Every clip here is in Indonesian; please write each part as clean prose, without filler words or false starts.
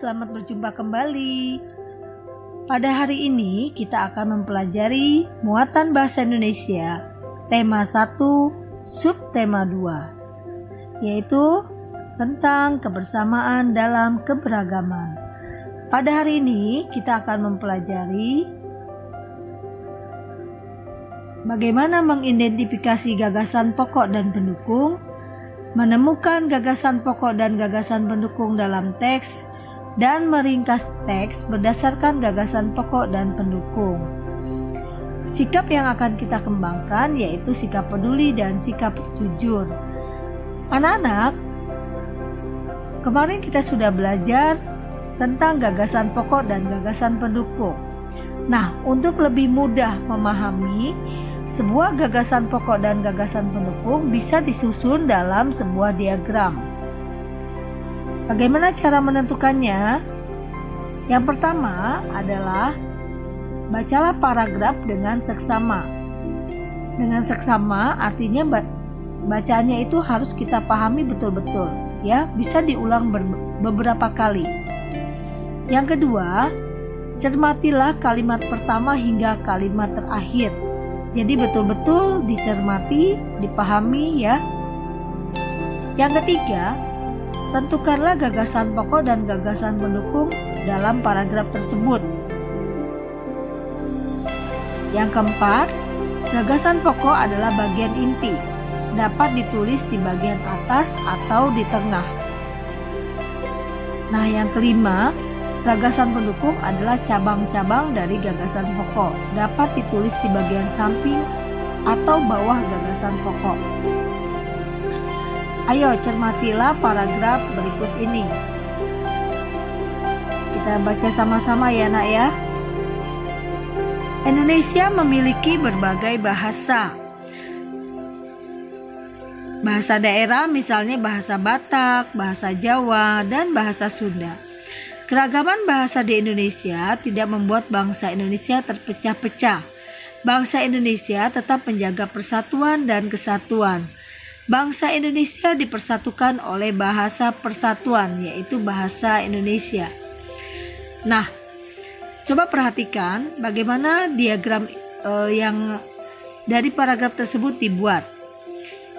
selamat berjumpa kembali. Pada hari ini kita akan mempelajari muatan bahasa Indonesia tema 1, subtema 2, yaitu tentang kebersamaan dalam keberagaman. Pada hari ini kita akan mempelajari bagaimana mengidentifikasi gagasan pokok dan pendukung, menemukan gagasan pokok dan gagasan pendukung dalam teks, dan meringkas teks berdasarkan gagasan pokok dan pendukung. Sikap yang akan kita kembangkan yaitu sikap peduli dan sikap jujur. Anak-anak, kemarin kita sudah belajar tentang gagasan pokok dan gagasan pendukung. Nah, untuk lebih mudah memahami, sebuah gagasan pokok dan gagasan pendukung bisa disusun dalam sebuah diagram. Bagaimana cara menentukannya? Yang pertama adalah bacalah paragraf dengan seksama. Dengan seksama artinya bacaannya itu harus kita pahami betul-betul, ya, bisa diulang beberapa kali. Yang kedua, cermatilah kalimat pertama hingga kalimat terakhir. Jadi betul-betul dicermati, dipahami ya. Yang ketiga, tentukanlah gagasan pokok dan gagasan pendukung dalam paragraf tersebut. Yang keempat, gagasan pokok adalah bagian inti, dapat ditulis di bagian atas atau di tengah. Nah, yang kelima, gagasan pendukung adalah cabang-cabang dari gagasan pokok, dapat ditulis di bagian samping atau bawah gagasan pokok. Ayo cermatilah paragraf berikut ini. Kita baca sama-sama ya nak ya. Indonesia memiliki berbagai bahasa. Bahasa daerah misalnya bahasa Batak, bahasa Jawa, dan bahasa Sunda. Keragaman bahasa di Indonesia tidak membuat bangsa Indonesia terpecah-pecah. Bangsa Indonesia tetap menjaga persatuan dan kesatuan. Bangsa Indonesia dipersatukan oleh bahasa persatuan, yaitu bahasa Indonesia. Nah, coba perhatikan bagaimana diagram yang dari paragraf tersebut dibuat.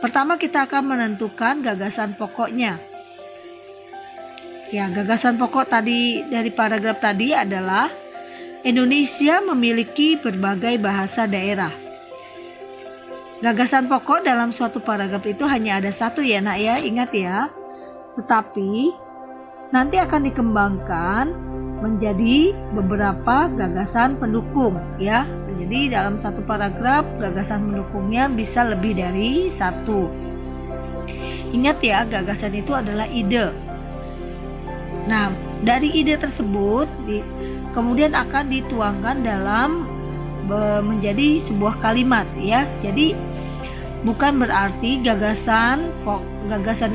Pertama kita akan menentukan gagasan pokoknya. Ya, gagasan pokok tadi dari paragraf tadi adalah Indonesia memiliki berbagai bahasa daerah. Gagasan pokok dalam suatu paragraf itu hanya ada satu ya nak ya, ingat ya. Tetapi nanti akan dikembangkan menjadi beberapa gagasan pendukung ya. Jadi dalam satu paragraf gagasan pendukungnya bisa lebih dari satu. Ingat ya, gagasan itu adalah ide. Nah, dari ide tersebut kemudian akan dituangkan dalam menjadi sebuah kalimat ya. Jadi bukan berarti gagasan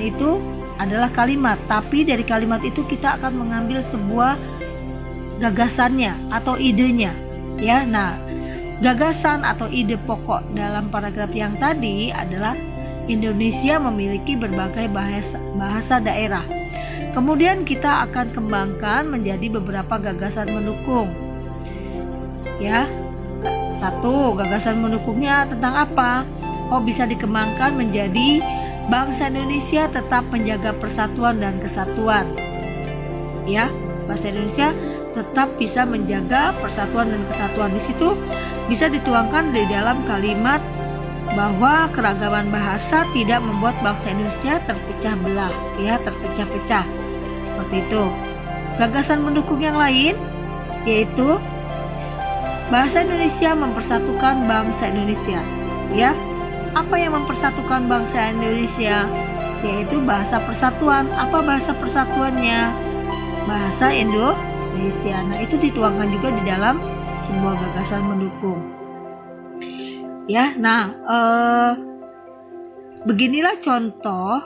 itu adalah kalimat, tapi dari kalimat itu kita akan mengambil sebuah gagasannya atau idenya ya. Nah, gagasan atau ide pokok dalam paragraf yang tadi adalah Indonesia memiliki berbagai bahasa daerah. Kemudian kita akan kembangkan menjadi beberapa gagasan mendukung. Ya. Satu, gagasan mendukungnya tentang apa? Oh, bisa dikembangkan menjadi bangsa Indonesia tetap menjaga persatuan dan kesatuan. Ya, bangsa Indonesia tetap bisa menjaga persatuan dan kesatuan. Di situ bisa dituangkan di dalam kalimat bahwa keragaman bahasa tidak membuat bangsa Indonesia terpecah belah, ya, terpecah-pecah. Seperti itu. Gagasan pendukung yang lain yaitu bahasa Indonesia mempersatukan bangsa Indonesia. Ya, apa yang mempersatukan bangsa Indonesia? Yaitu bahasa persatuan. Apa bahasa persatuannya? Bahasa Indonesia. Nah, itu dituangkan juga di dalam sebuah gagasan mendukung. Ya, nah, beginilah contoh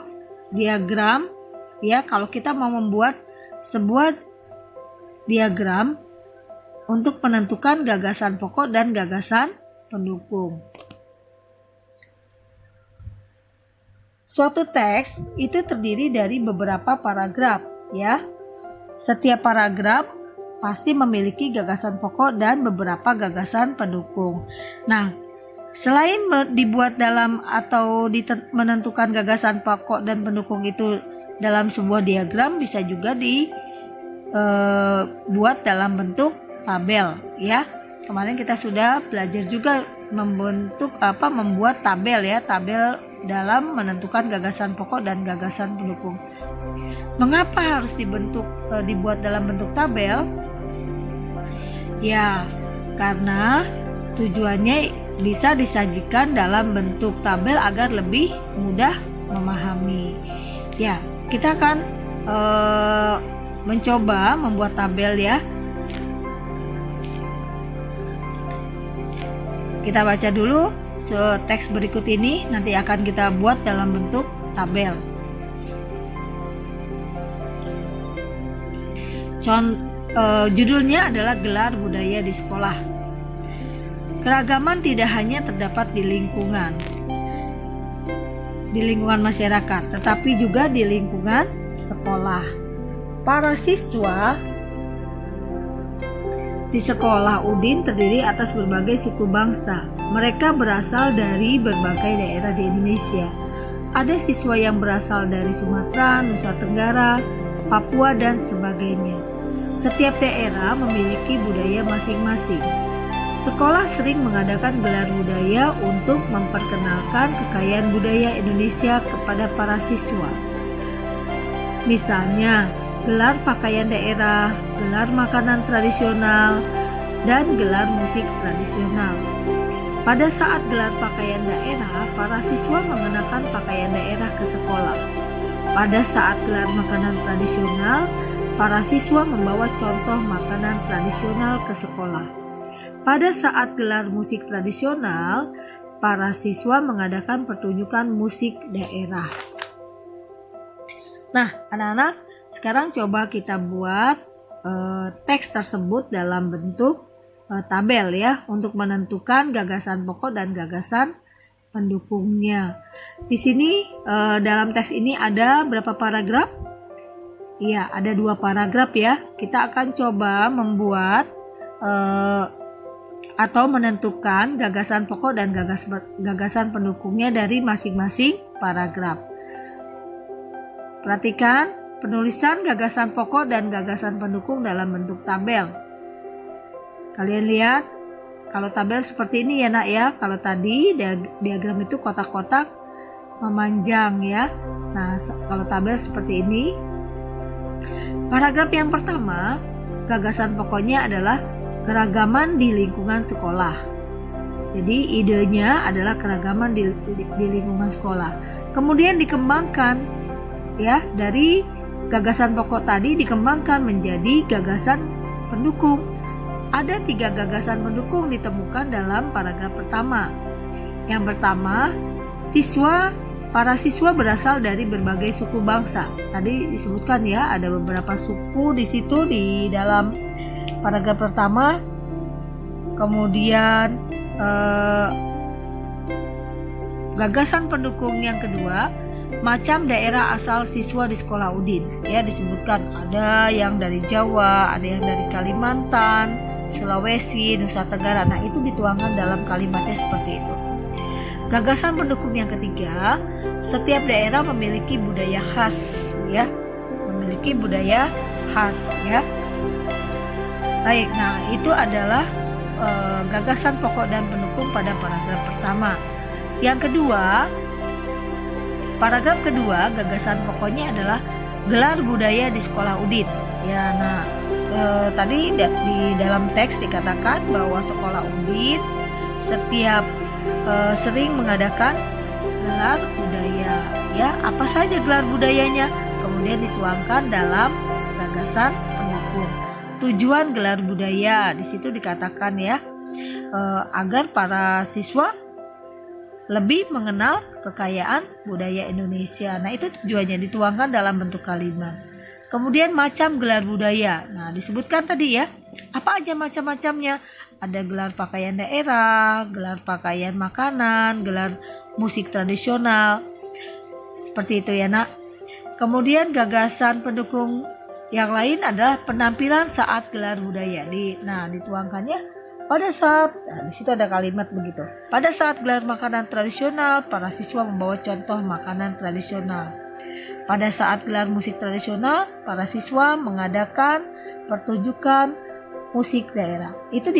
diagram. Ya, kalau kita mau membuat sebuah diagram untuk menentukan gagasan pokok dan gagasan pendukung. Suatu teks itu terdiri dari beberapa paragraf, ya. Setiap paragraf pasti memiliki gagasan pokok dan beberapa gagasan pendukung. Nah, selain dibuat dalam atau menentukan gagasan pokok dan pendukung itu dalam sebuah diagram, bisa juga dibuat dalam bentuk tabel ya. Kemarin kita sudah belajar juga membuat tabel ya, tabel dalam menentukan gagasan pokok dan gagasan pendukung. Mengapa harus dibuat dalam bentuk tabel? Ya, karena tujuannya bisa disajikan dalam bentuk tabel agar lebih mudah memahami. Ya, kita akan mencoba membuat tabel ya. Kita baca dulu teks berikut ini, nanti akan kita buat dalam bentuk tabel. Judulnya adalah gelar budaya di sekolah. Keragaman tidak hanya terdapat di lingkungan masyarakat, tetapi juga di lingkungan sekolah. Para siswa di sekolah Udin terdiri atas berbagai suku bangsa. Mereka berasal dari berbagai daerah di Indonesia. Ada siswa yang berasal dari Sumatera, Nusa Tenggara, Papua, dan sebagainya. Setiap daerah memiliki budaya masing-masing. Sekolah sering mengadakan gelar budaya untuk memperkenalkan kekayaan budaya Indonesia kepada para siswa. Misalnya, gelar pakaian daerah, gelar makanan tradisional, dan gelar musik tradisional. Pada saat gelar pakaian daerah, para siswa mengenakan pakaian daerah ke sekolah. Pada saat gelar makanan tradisional, para siswa membawa contoh makanan tradisional ke sekolah. Pada saat gelar musik tradisional, para siswa mengadakan pertunjukan musik daerah. Nah, anak-anak, sekarang coba kita buat teks tersebut dalam bentuk tabel ya, untuk menentukan gagasan pokok dan gagasan pendukungnya. Di sini dalam teks ini ada berapa paragraf? Iya, ada 2 paragraf ya. Kita akan coba membuat atau menentukan gagasan pokok dan gagasan pendukungnya dari masing-masing paragraf. Perhatikan penulisan gagasan pokok dan gagasan pendukung dalam bentuk tabel. Kalian lihat, kalau tabel seperti ini ya nak ya. Kalau tadi diagram itu kotak-kotak memanjang ya. Nah, kalau tabel seperti ini. Paragraf yang pertama, gagasan pokoknya adalah keragaman di lingkungan sekolah. Jadi idenya adalah keragaman di lingkungan sekolah. Kemudian dikembangkan ya, dari gagasan pokok tadi dikembangkan menjadi gagasan pendukung. Ada 3 gagasan pendukung ditemukan dalam paragraf pertama. Yang pertama, para siswa berasal dari berbagai suku bangsa. Tadi disebutkan ya, ada beberapa suku di situ di dalam paragraf pertama. Kemudian gagasan pendukung yang kedua, macam daerah asal siswa di sekolah Udin. Ya, disebutkan ada yang dari Jawa, ada yang dari Kalimantan, Sulawesi, Nusa Tenggara. Nah, itu dituangkan dalam kalimatnya seperti itu. Gagasan pendukung yang ketiga, setiap daerah memiliki budaya khas ya. Memiliki budaya khas ya. Baik, nah itu adalah gagasan pokok dan pendukung pada paragraf pertama. Yang kedua, paragraf kedua, gagasan pokoknya adalah gelar budaya di sekolah Udin. Ya, nah tadi di dalam teks dikatakan bahwa sekolah Udin setiap sering mengadakan gelar budaya. Ya, apa saja gelar budayanya? Kemudian dituangkan dalam gagasan pendukung. Tujuan gelar budaya di situ dikatakan ya, agar para siswa lebih mengenal kekayaan budaya Indonesia. Nah, itu tujuannya dituangkan dalam bentuk kalimat. Kemudian macam gelar budaya. Nah, disebutkan tadi ya, apa aja macam-macamnya. Ada gelar pakaian daerah, gelar pakaian makanan, gelar musik tradisional. Seperti itu ya nak. Kemudian gagasan pendukung Yang lain adalah penampilan saat gelar budaya. Dituangkannya pada saat, di situ ada kalimat begitu. Pada saat gelar makanan tradisional, para siswa membawa contoh makanan tradisional. Pada saat gelar musik tradisional, para siswa mengadakan pertunjukan musik daerah. Itu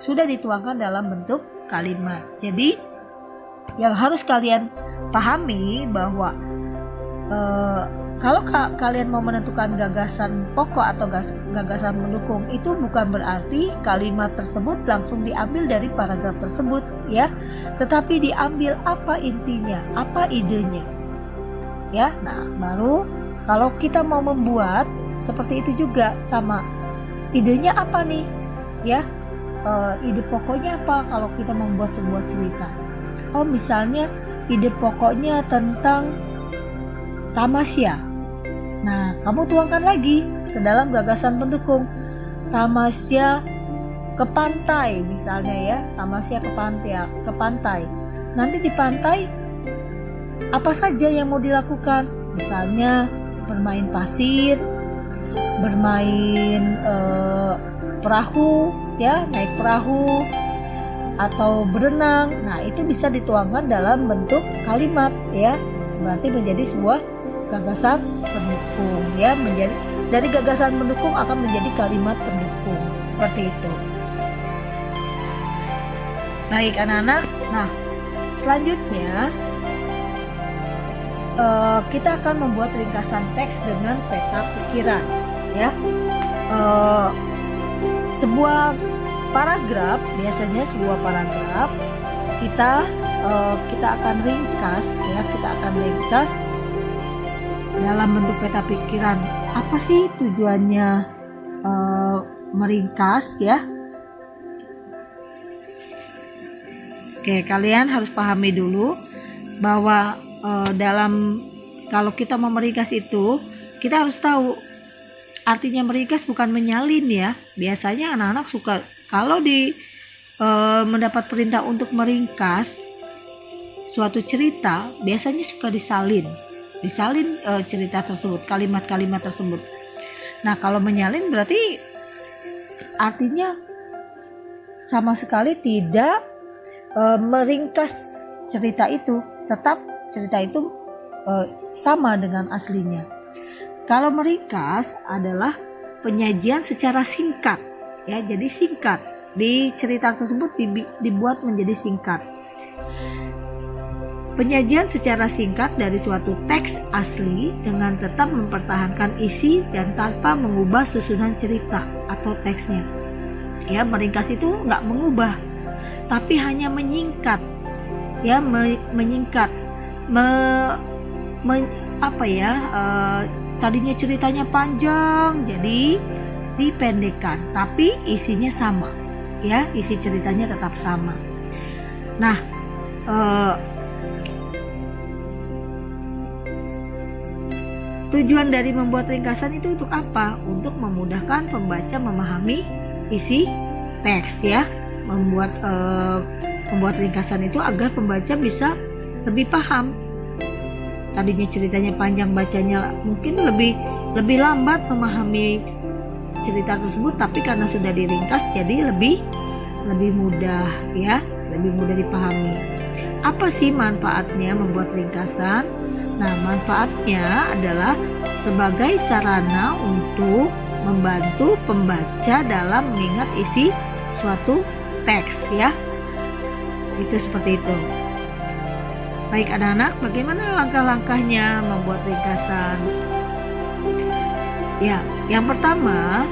sudah dituangkan dalam bentuk kalimat. Jadi yang harus kalian pahami bahwa kalau kalian mau menentukan gagasan pokok atau gagasan mendukung, itu bukan berarti kalimat tersebut langsung diambil dari paragraf tersebut ya, tetapi diambil apa intinya, apa idenya ya. Nah, baru kalau kita mau membuat seperti itu juga sama, idenya apa nih ya, ide pokoknya apa kalau kita membuat sebuah cerita. Oh, misalnya ide pokoknya tentang tamasya. Nah, kamu tuangkan lagi ke dalam gagasan pendukung. Tamasya ke pantai misalnya ya, tamasya ke pantai. Nanti di pantai apa saja yang mau dilakukan? Misalnya bermain pasir, bermain perahu ya, naik perahu atau berenang. Nah, itu bisa dituangkan dalam bentuk kalimat ya. Berarti menjadi sebuah gagasan pendukung ya, menjadi dari gagasan pendukung akan menjadi kalimat pendukung seperti itu. Baik anak-anak, nah selanjutnya kita akan membuat ringkasan teks dengan peta pikiran ya. Sebuah paragraf, biasanya sebuah paragraf kita akan ringkas ya, kita akan ringkas dalam bentuk peta pikiran. Apa sih tujuannya meringkas ya? Oke, kalian harus pahami dulu bahwa kalau kita mau meringkas itu, kita harus tahu artinya meringkas bukan menyalin ya. Biasanya anak-anak suka kalau mendapat perintah untuk meringkas suatu cerita, biasanya suka disalin cerita tersebut, kalimat-kalimat tersebut. Nah, kalau menyalin berarti artinya sama sekali tidak meringkas cerita itu, tetap cerita itu sama dengan aslinya. Kalau meringkas adalah penyajian secara singkat ya, jadi singkat, di cerita tersebut dibuat menjadi singkat. Penyajian secara singkat dari suatu teks asli dengan tetap mempertahankan isi dan tanpa mengubah susunan cerita atau teksnya. Ya, meringkas itu nggak mengubah, tapi hanya menyingkat. Ya, menyingkat. Tadinya ceritanya panjang, jadi dipendekkan, tapi isinya sama. Ya, isi ceritanya tetap sama. Nah, tujuan dari membuat ringkasan itu untuk apa? Untuk memudahkan pembaca memahami isi teks ya. Membuat ringkasan itu agar pembaca bisa lebih paham. Tadinya ceritanya panjang, bacanya mungkin lebih lambat memahami cerita tersebut, tapi karena sudah diringkas jadi lebih mudah ya, lebih mudah dipahami. Apa sih manfaatnya membuat ringkasan? Nah, manfaatnya adalah sebagai sarana untuk membantu pembaca dalam mengingat isi suatu teks ya. Itu seperti itu. Baik anak-anak, bagaimana langkah-langkahnya membuat ringkasan? Ya, yang pertama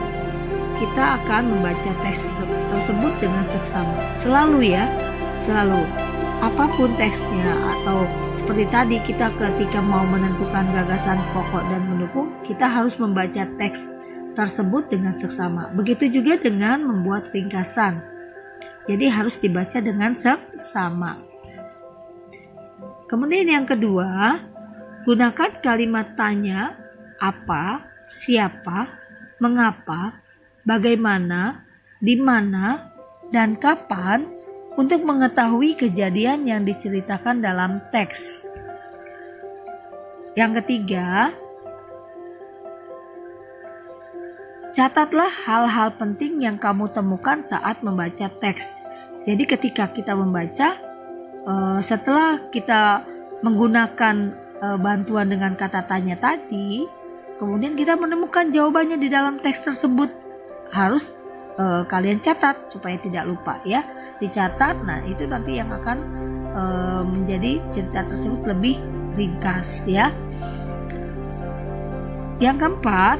kita akan membaca teks tersebut dengan seksama. Selalu ya, selalu. Apapun teksnya, atau seperti tadi kita ketika mau menentukan gagasan pokok dan mendukung, kita harus membaca teks tersebut dengan seksama. Begitu juga dengan membuat ringkasan. Jadi harus dibaca dengan seksama. Kemudian yang kedua, gunakan kalimat tanya, apa, siapa, mengapa, bagaimana, di mana, dan kapan untuk mengetahui kejadian yang diceritakan dalam teks. Yang ketiga, Catatlah hal-hal penting yang kamu temukan saat membaca teks. Jadi ketika kita membaca, setelah kita menggunakan bantuan dengan kata tanya tadi, kemudian kita menemukan jawabannya di dalam teks tersebut. Harus kalian catat supaya tidak lupa ya. Dicatat, nah itu nanti yang akan menjadi cerita tersebut lebih ringkas ya. Yang keempat,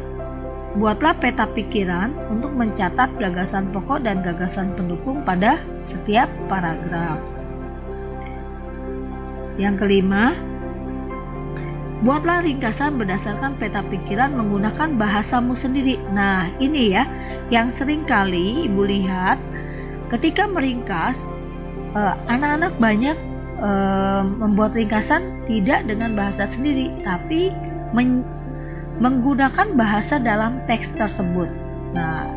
buatlah peta pikiran untuk mencatat gagasan pokok dan gagasan pendukung pada setiap paragraf. Yang kelima, buatlah ringkasan berdasarkan peta pikiran menggunakan bahasamu sendiri. Nah, ini ya yang sering kali Ibu lihat ketika meringkas, anak-anak banyak membuat ringkasan tidak dengan bahasa sendiri, tapi menggunakan bahasa dalam teks tersebut. Nah,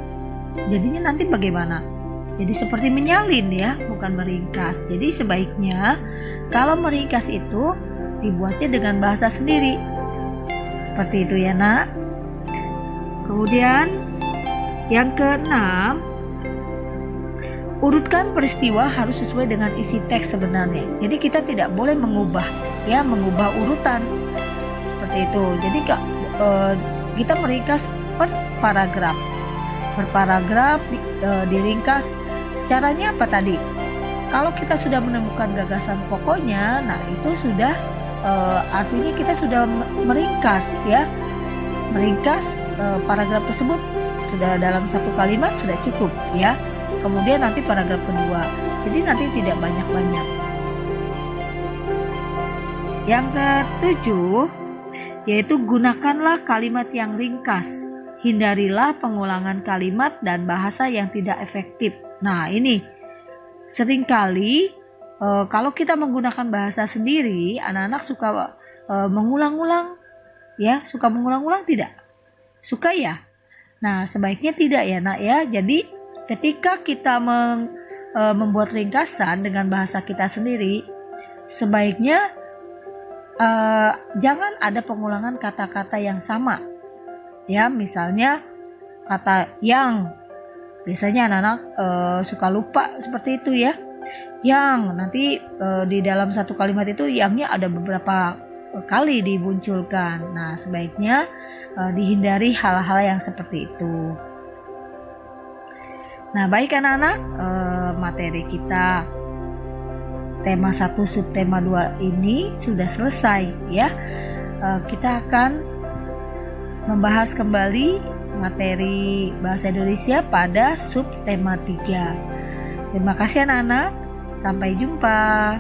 jadinya nanti bagaimana? Jadi seperti menyalin ya, bukan meringkas. Jadi sebaiknya kalau meringkas itu dibuatnya dengan bahasa sendiri. Seperti itu ya, Nak. Kemudian yang keenam, urutkan peristiwa harus sesuai dengan isi teks sebenarnya. Jadi kita tidak boleh mengubah urutan. Seperti itu. Jadi kita meringkas per paragraf. Per paragraf diringkas. Caranya apa tadi? Kalau kita sudah menemukan gagasan pokoknya, nah itu sudah artinya kita sudah meringkas ya. Meringkas paragraf tersebut sudah dalam satu kalimat sudah cukup ya. Kemudian nanti paragraf kedua. Jadi nanti tidak banyak-banyak. Yang ketujuh, yaitu gunakanlah kalimat yang ringkas. Hindarilah pengulangan kalimat dan bahasa yang tidak efektif. Nah ini seringkali kalau kita menggunakan bahasa sendiri, anak-anak suka mengulang-ulang ya, suka mengulang-ulang tidak? Suka ya? Nah sebaiknya tidak ya Nak ya. Jadi ketika kita membuat ringkasan dengan bahasa kita sendiri, sebaiknya jangan ada pengulangan kata-kata yang sama. Ya, misalnya kata yang, biasanya anak-anak suka lupa seperti itu ya. Yang nanti di dalam satu kalimat itu yangnya ada beberapa kali dimunculkan. Nah, sebaiknya dihindari hal-hal yang seperti itu. Nah, baik anak-anak, materi kita tema 1 subtema 2 ini sudah selesai ya. Kita akan membahas kembali materi bahasa Indonesia pada subtema 3. Terima kasih anak-anak. Sampai jumpa.